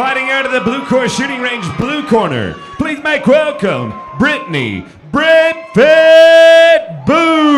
Fighting out of the blue course shooting range, blue corner. Please make welcome, Brittney Boone.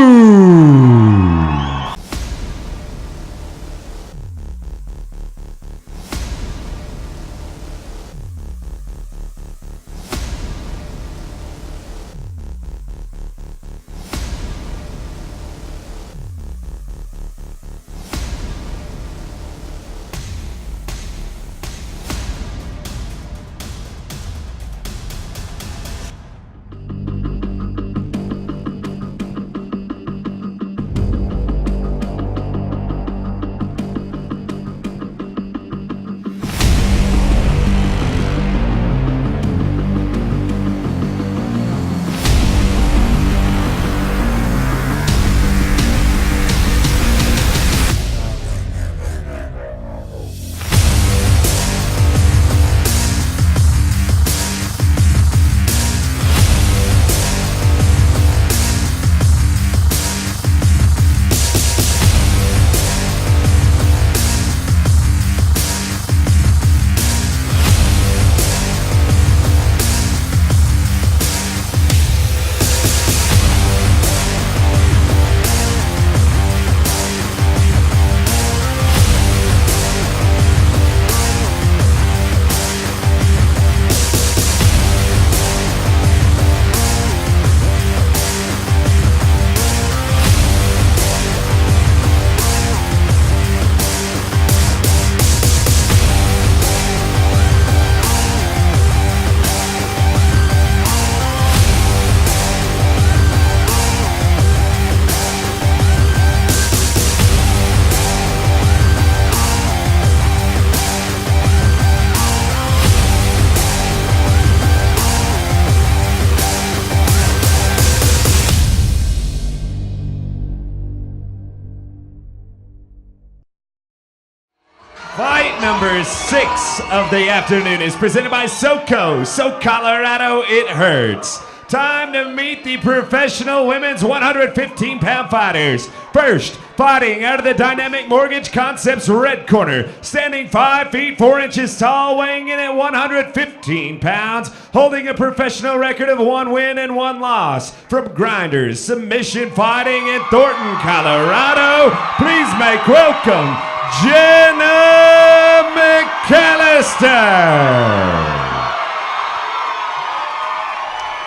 Fight number 6 of the afternoon is presented by SoCo. So Colorado, it hurts. Time to meet the professional women's 115-pound fighters. First, fighting out of the Dynamic Mortgage Concepts red corner, standing 5 feet 4 inches tall, weighing in at 115 pounds, holding a professional record of 1 win and 1 loss. From Grinders Submission Fighting in Thornton, Colorado, please make welcome Jennah Macallister.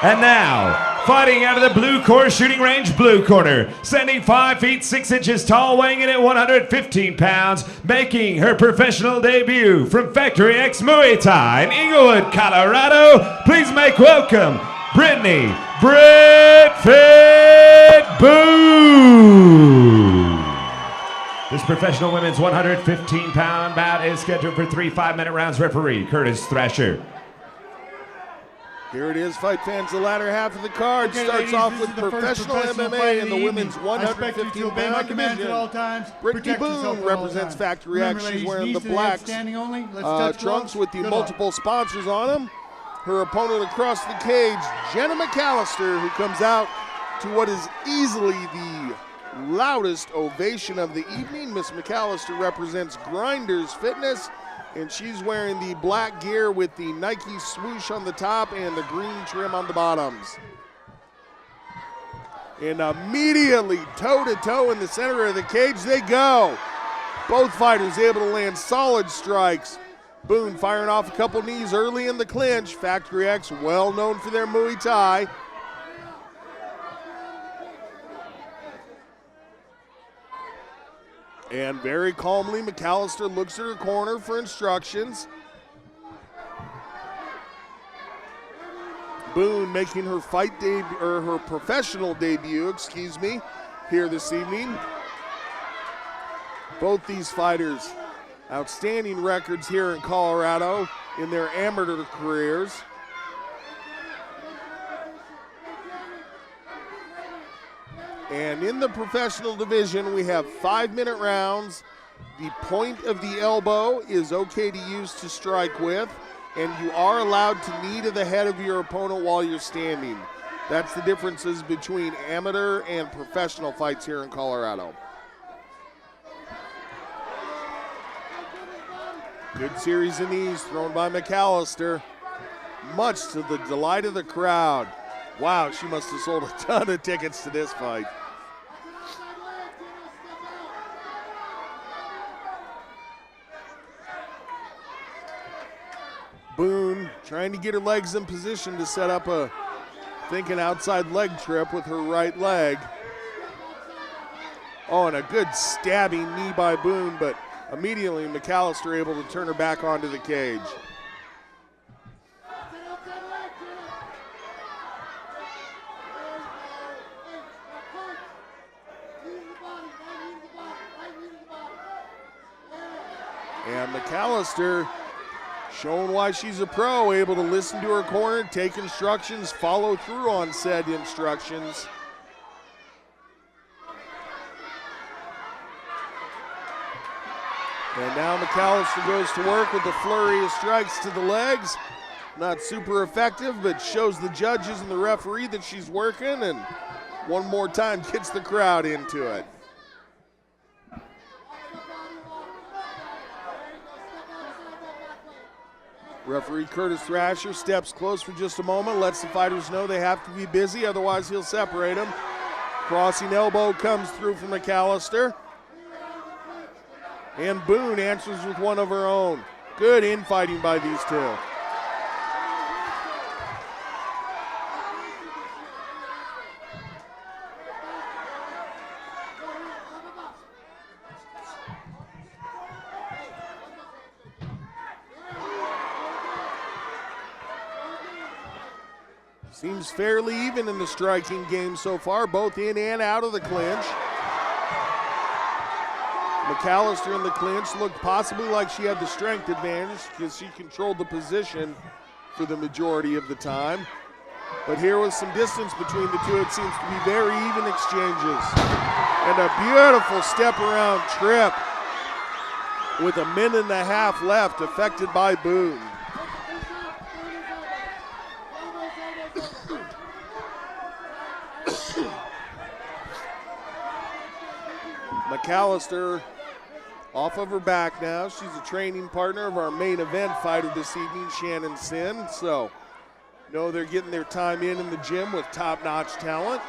And now, fighting out of the blue course shooting range blue corner, standing 5 feet 6 inches tall, weighing in at 115 pounds, making her professional debut from Factory X Muay Thai in Inglewood, Colorado, please make welcome Brittney Boone. This professional women's 115-pound bout is scheduled for 3 5-minute rounds. Referee Curtis Thrasher. Here it is, fight fans, the latter half of the card. Okay, starts ladies, off with this is the professional first professional MMA fight in of the women's evening. I expect you to obey my 115-pound commands division. at all times. Brittney Protect yourself Boone at all represents times. Factory Remember, X. She's ladies, wearing knees the to head, black standing only. Let's touch trunks gloves. with the Good multiple luck. sponsors on them. Her opponent across the cage, Jennah Macallister, who comes out to what is easily the loudest ovation of the evening. Miss Macallister represents Grinders Fitness, and she's wearing the black gear with the Nike swoosh on the top and the green trim on the bottoms. And immediately toe-to-toe in the center of the cage they go. Both fighters able to land solid strikes. Boone firing off a couple knees early in the clinch. Factory X, well known for their Muay Thai. And very calmly, Macallister looks at her corner for instructions. Boone making her fight debut, or her professional debut, here this evening. Both these fighters, outstanding records here in Colorado in their amateur careers. And in the professional division, we have 5-minute rounds. The point of the elbow is okay to use to strike with, and you are allowed to knee to the head of your opponent while you're standing. That's the differences between amateur and professional fights here in Colorado. Good series of knees thrown by Macallister, much to the delight of the crowd. Wow, she must have sold a ton of tickets to this fight. Boone trying to get her legs in position to set up a, an outside leg trip with her right leg. Oh, and a good stabbing knee by Boone, but immediately Macallister able to turn her back onto the cage. And Macallister showing why she's a pro, able to listen to her corner, take instructions, follow through on said instructions. And now Macallister goes to work with a flurry of strikes to the legs. Not super effective, but shows the judges and the referee that she's working, and one more time gets the crowd into it. Referee Curtis Thrasher steps close for just a moment, lets the fighters know they have to be busy, otherwise he'll separate them. Crossing elbow comes through from Macallister. And Boone answers with one of her own. Good infighting by these two. Seems fairly even in the striking game so far, both in and out of the clinch. Macallister in the clinch looked possibly like she had the strength advantage because she controlled the position for the majority of the time. But here with some distance between the two, it seems to be very even exchanges. And a beautiful step around trip with 1.5 minutes left, affected by Boone. Macallister off of her back now. She's a training partner of our main event fighter this evening, Shannon Sin. So, know they're getting their time in the gym with top-notch talent.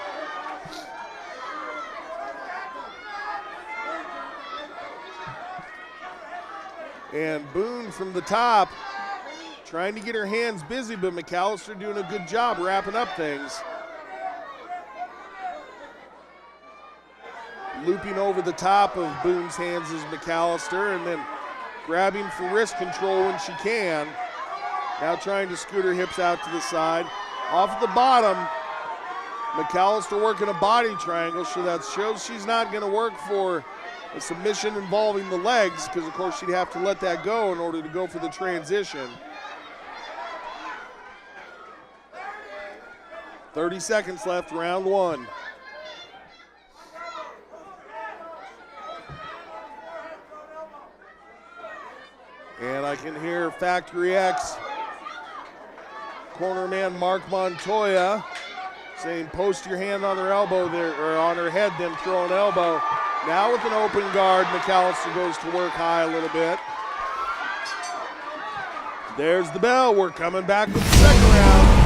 And Boone from the top, trying to get her hands busy, but Macallister doing a good job wrapping up things. Looping over the top of Boone's hands is Macallister, and then grabbing for wrist control when she can. Now trying to scoot her hips out to the side. Off the bottom, Macallister working a body triangle, so that shows she's not going to work for a submission involving the legs, because of course she'd have to let that go in order to go for the transition. 30 seconds left, round one. And I can hear Factory X corner man Mark Montoya saying post your hand on her elbow there, or on her head, then throw an elbow. Now with an open guard, Macallister goes to work high a little bit. There's the bell. We're coming back with the second round.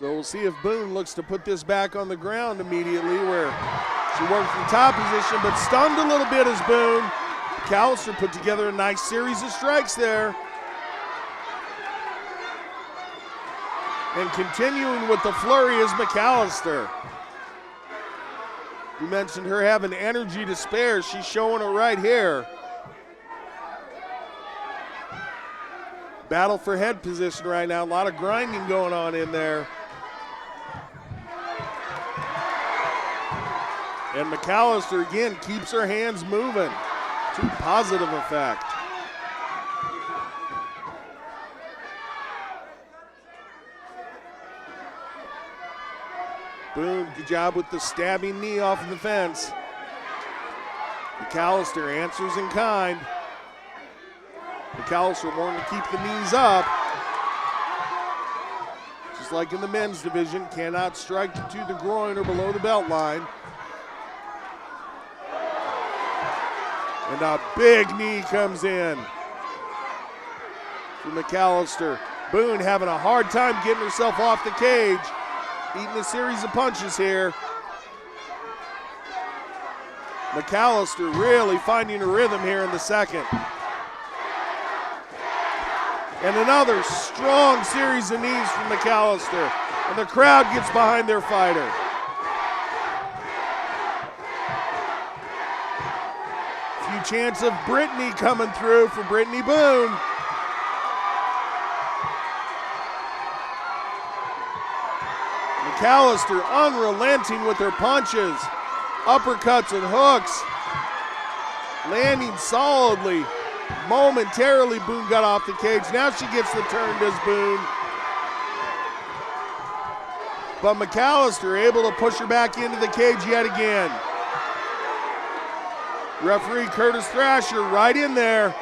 So we'll see if Boone looks to put this back on the ground immediately, where she worked from top position, but stunned a little bit as Boone. Macallister put together a nice series of strikes there. And continuing with the flurry is Macallister. We mentioned her having energy to spare. She's showing it right here. Battle for head position right now. A lot of grinding going on in there. And Macallister again keeps her hands moving to positive effect. Boone, good job with the stabbing knee off of the fence. Macallister answers in kind. Macallister wanting to keep the knees up. Just like in the men's division, cannot strike to the groin or below the belt line. And a big knee comes in for Macallister. Boone having a hard time getting herself off the cage. Eating a series of punches here. Macallister really finding a rhythm here in the second. And another strong series of knees from Macallister. And the crowd gets behind their fighter. Few chants of Brittney coming through for Brittney Boone. Macallister unrelenting with her punches, uppercuts and hooks, landing solidly. Momentarily, Boone got off the cage. Now she gets the turn, does Boone. But Macallister able to push her back into the cage yet again. Referee Curtis Thrasher right in there.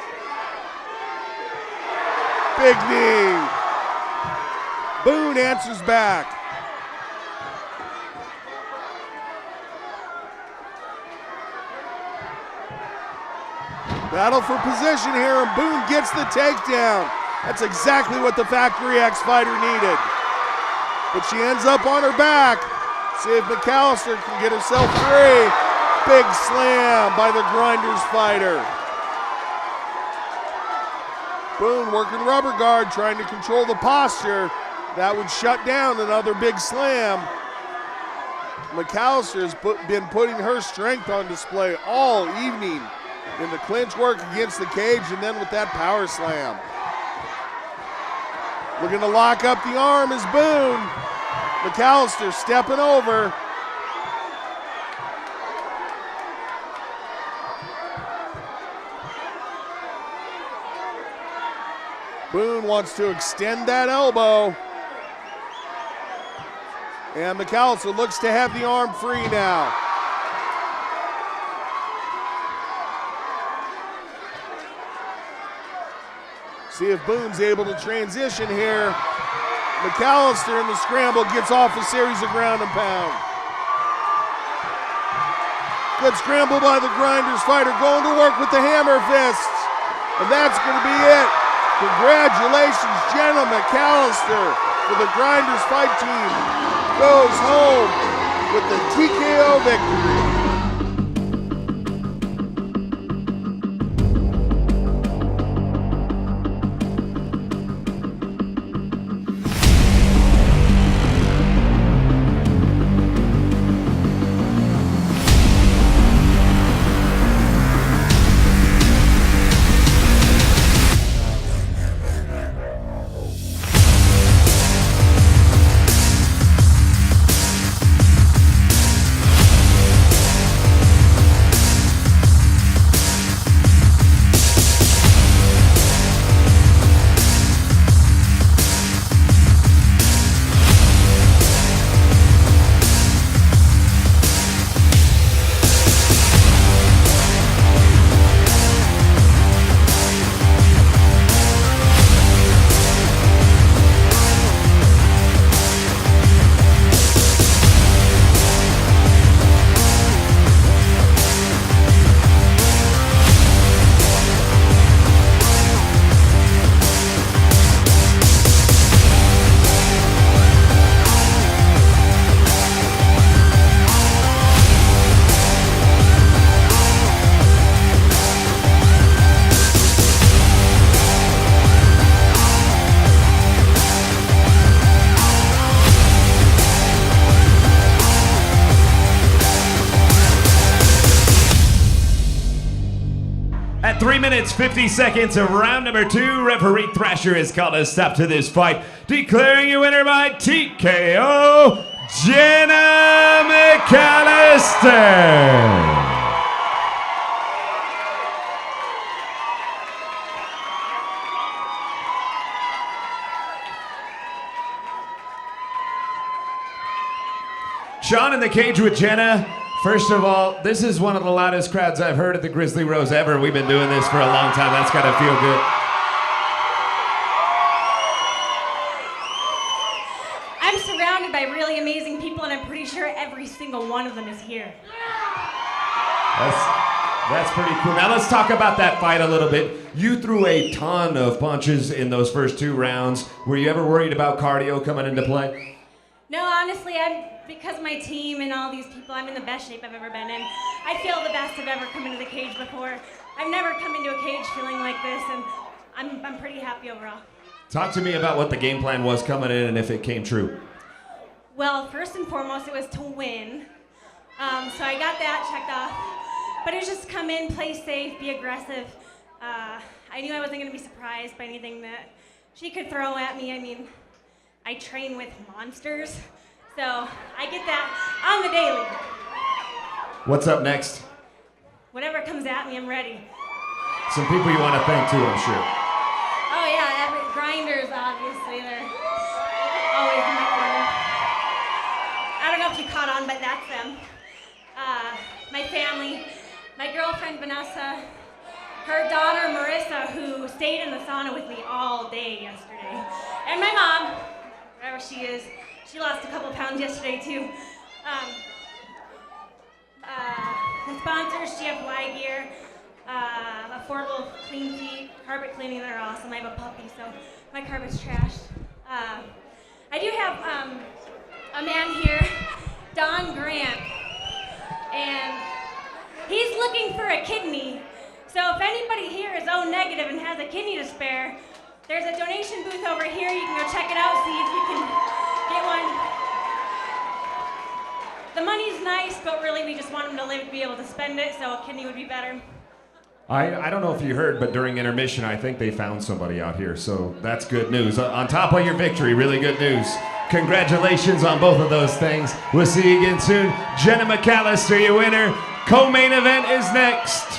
Big knee. Boone answers back. Battle for position here, and Boone gets the takedown. That's exactly what the Factory X fighter needed. But she ends up on her back. See if Macallister can get herself free. Big slam by the Grinders fighter. Boone working rubber guard, trying to control the posture. That would shut down another big slam. Macallister has been putting her strength on display all evening in the clinch work against the cage, and then with that power slam. Looking to lock up the arm is Boone. Macallister stepping over. Boone wants to extend that elbow. And Macallister looks to have the arm free now. See if Boone's able to transition here. Macallister in the scramble gets off a series of ground and pound. Good scramble by the Grinders fighter, going to work with the hammer fists. And that's going to be it. Congratulations, Jennah Macallister, for the Grinders fight team. Goes home with the TKO victory. At 3 minutes, 50 seconds of round number 2, referee Thrasher has called a stop to this fight, declaring your winner by TKO, Jennah Macallister. Sean in the cage with Jennah. First of all, this is one of the loudest crowds I've heard at the Grizzly Rose ever. We've been doing this for a long time. That's got to feel good. I'm surrounded by really amazing people, and I'm pretty sure every single one of them is here. That's pretty cool. Now let's talk about that fight a little bit. You threw a ton of punches in those first 2 rounds. Were you ever worried about cardio coming into play? No, honestly, because of my team and all these people, I'm in the best shape I've ever been in. I feel the best I've ever come into the cage before. I've never come into a cage feeling like this, and I'm pretty happy overall. Talk to me about what the game plan was coming in and if it came true. Well, first and foremost, it was to win. So I got that checked off. But it was just come in, play safe, be aggressive. I knew I wasn't going to be surprised by anything that she could throw at me. I mean, I train with monsters, so I get that on the daily. What's up next? Whatever comes at me, I'm ready. Some people you want to thank too, I'm sure. Oh yeah, grinders, obviously, they're always in my corner. I don't know if you caught on, but that's them. My family, my girlfriend Vanessa, her daughter Marissa, who stayed in the sauna with me all day yesterday, and my mom, wherever she is. She lost a couple pounds yesterday too. The sponsors, GFY gear, affordable clean feet, carpet cleaning, they're awesome. I have a puppy, so my carpet's trashed. I do have a man here, Don Grant, and he's looking for a kidney. So if anybody here is O negative and has a kidney to spare, there's a donation booth over here. You can go check it out, see if you can get one. The money's nice, but really we just want him to live to be able to spend it, so a kidney would be better. I don't know if you heard, but during intermission, I think they found somebody out here, so that's good news. On top of your victory, really good news. Congratulations on both of those things. We'll see you again soon. Jennah Macallister, your winner. Co-main event is next.